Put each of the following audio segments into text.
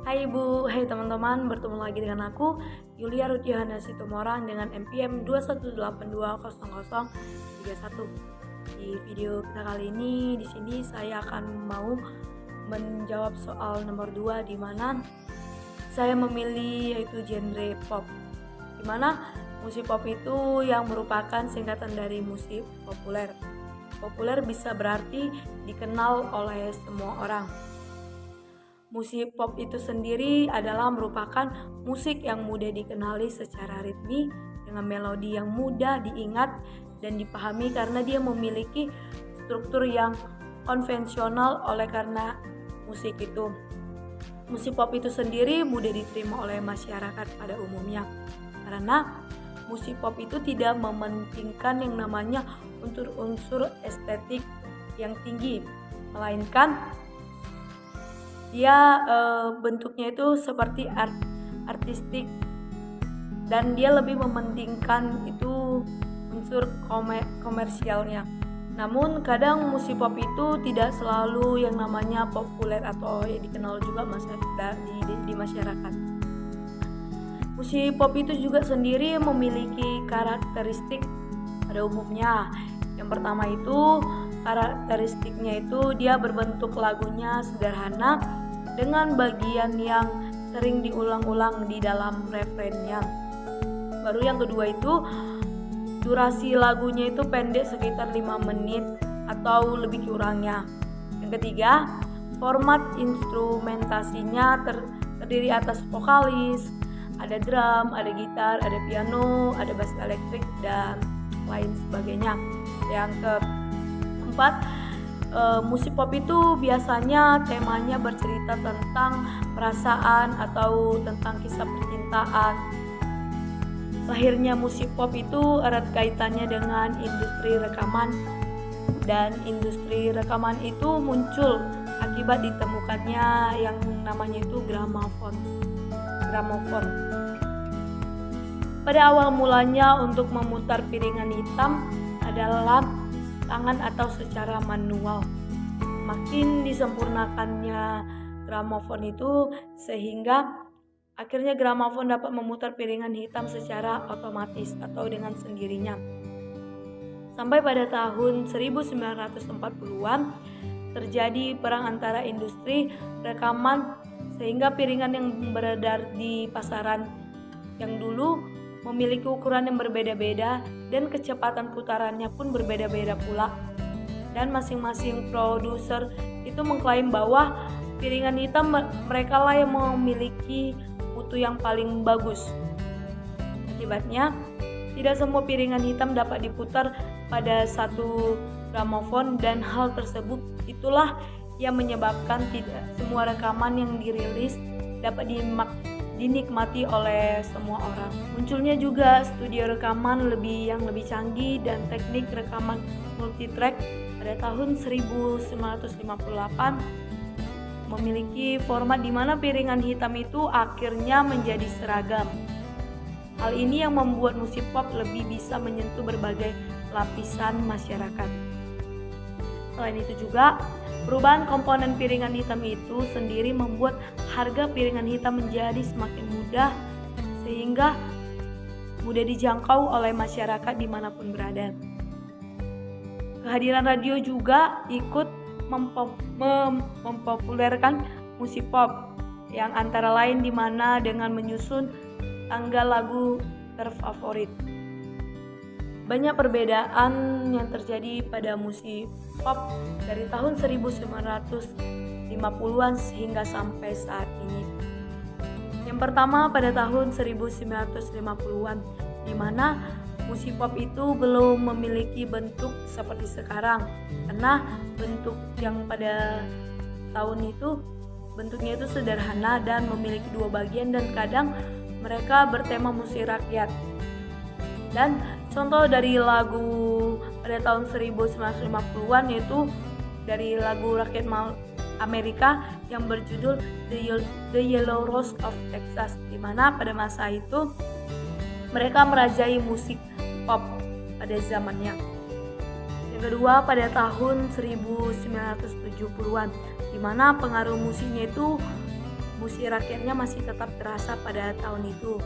Hai Ibu, hai teman-teman, bertemu lagi dengan aku Yulia Rudiana Situmorang dengan NPM 218200031. Di video kita kali ini di sini saya akan mau menjawab soal nomor 2 di mana saya memilih yaitu genre pop. Di mana musik pop itu yang merupakan singkatan dari musik populer. Populer bisa berarti dikenal oleh semua orang. Musik pop itu sendiri adalah merupakan musik yang mudah dikenali secara ritmi dengan melodi yang mudah diingat dan dipahami karena dia memiliki struktur yang konvensional. Oleh karena musik pop itu sendiri mudah diterima oleh masyarakat pada umumnya karena musik pop itu tidak mementingkan yang namanya unsur estetik yang tinggi, melainkan dia bentuknya itu seperti artistik dan dia lebih mementingkan itu unsur komersialnya. Namun kadang musik pop itu tidak selalu yang namanya populer atau yang dikenal juga di masyarakat. Musik pop itu juga sendiri memiliki karakteristik pada umumnya. Yang pertama itu karakteristiknya itu dia berbentuk lagunya sederhana dengan bagian yang sering diulang-ulang di dalam refrennya. Baru yang kedua itu durasi lagunya itu pendek sekitar 5 menit atau lebih kurangnya. Yang ketiga, format instrumentasinya terdiri atas vokalis, ada drum, ada gitar, ada piano, ada bass elektrik dan lain sebagainya. Yang keempat, musik pop itu biasanya temanya bercerita tentang perasaan atau tentang kisah percintaan. Lahirnya musik pop itu erat kaitannya dengan industri rekaman, dan industri rekaman itu muncul akibat ditemukannya yang namanya itu gramofon. Pada awal mulanya untuk memutar piringan hitam adalah tangan atau secara manual. Makin disempurnakannya gramofon itu sehingga akhirnya gramofon dapat memutar piringan hitam secara otomatis atau dengan sendirinya. Sampai pada tahun 1940-an terjadi perang antara industri rekaman sehingga piringan yang beredar di pasaran yang dulu memiliki ukuran yang berbeda-beda dan kecepatan putarannya pun berbeda-beda pula. Dan masing-masing produser itu mengklaim bahwa piringan hitam mereka lah yang memiliki mutu yang paling bagus. Akibatnya, tidak semua piringan hitam dapat diputar pada satu gramofon dan hal tersebut itulah yang menyebabkan tidak semua rekaman yang dirilis dapat dinikmati oleh semua orang. Munculnya juga studio rekaman yang lebih canggih dan teknik rekaman multitrack pada tahun 1958 memiliki format di mana piringan hitam itu akhirnya menjadi seragam. Hal ini yang membuat musik pop lebih bisa menyentuh berbagai lapisan masyarakat. Selain itu juga, perubahan komponen piringan hitam itu sendiri membuat harga piringan hitam menjadi semakin mudah sehingga mudah dijangkau oleh masyarakat dimanapun berada. Kehadiran radio juga ikut mempopulerkan musik pop yang antara lain di mana dengan menyusun tanggal lagu terfavorit. Banyak perbedaan yang terjadi pada musik pop dari tahun 1950-an hingga sampai saat ini. Yang pertama pada tahun 1950-an, di mana musik pop itu belum memiliki bentuk seperti sekarang, karena bentuk yang pada tahun itu bentuknya itu sederhana dan memiliki 2 bagian dan kadang mereka bertema musik rakyat. Dan contoh dari lagu pada tahun 1950-an yaitu dari lagu rakyat Amerika yang berjudul The Yellow Rose of Texas, di mana pada masa itu mereka merajai musik pop pada zamannya. Yang kedua pada tahun 1970-an, di mana pengaruh musiknya itu musik rakyatnya masih tetap terasa pada tahun itu.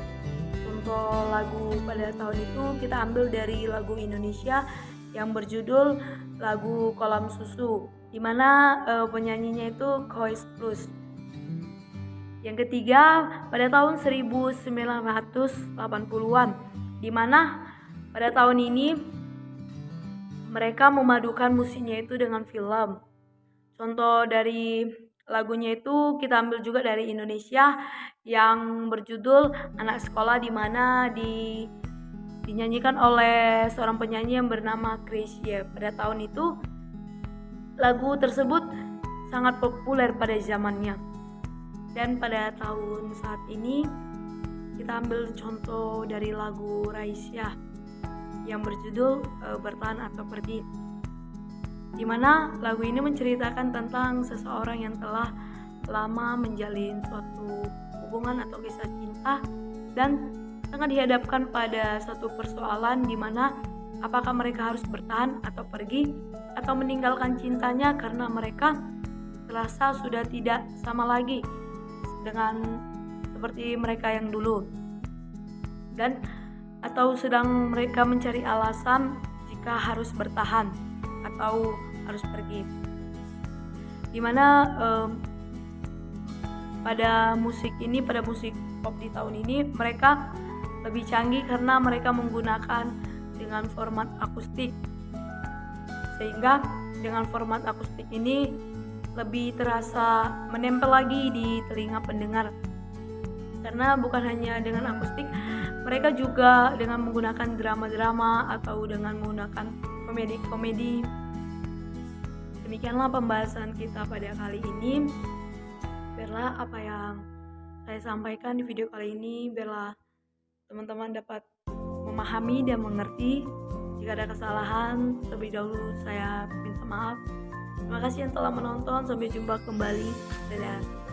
Contoh lagu pada tahun itu kita ambil dari lagu Indonesia yang berjudul lagu Kolam Susu, di mana penyanyinya itu Kois Plus. Yang ketiga pada tahun 1980-an, di mana pada tahun ini mereka memadukan musiknya itu dengan film. Contoh dari lagunya itu kita ambil juga dari Indonesia yang berjudul Anak Sekolah, di mana dinyanyikan oleh seorang penyanyi yang bernama Chrisye. Pada tahun itu lagu tersebut sangat populer pada zamannya. Dan pada tahun saat ini kita ambil contoh dari lagu Raisya yang berjudul Bertahan atau Pergi, di mana lagu ini menceritakan tentang seseorang yang telah lama menjalin suatu hubungan atau kisah cinta dan tengah dihadapkan pada satu persoalan di mana apakah mereka harus bertahan atau pergi atau meninggalkan cintanya karena mereka terasa sudah tidak sama lagi dengan seperti mereka yang dulu, dan atau sedang mereka mencari alasan jika harus bertahan atau harus pergi. Dimana pada musik pop di tahun ini mereka lebih canggih karena mereka menggunakan dengan format akustik, sehingga dengan format akustik ini lebih terasa menempel lagi di telinga pendengar. Karena bukan hanya dengan akustik, mereka juga dengan menggunakan drama-drama atau dengan menggunakan komedi-komedi. Demikianlah pembahasan kita pada kali ini. Biarlah apa yang saya sampaikan di video kali ini, biarlah teman-teman dapat memahami dan mengerti. Jika ada kesalahan, terlebih dahulu saya minta maaf. Terima kasih yang telah menonton. Sampai jumpa kembali. Dadah.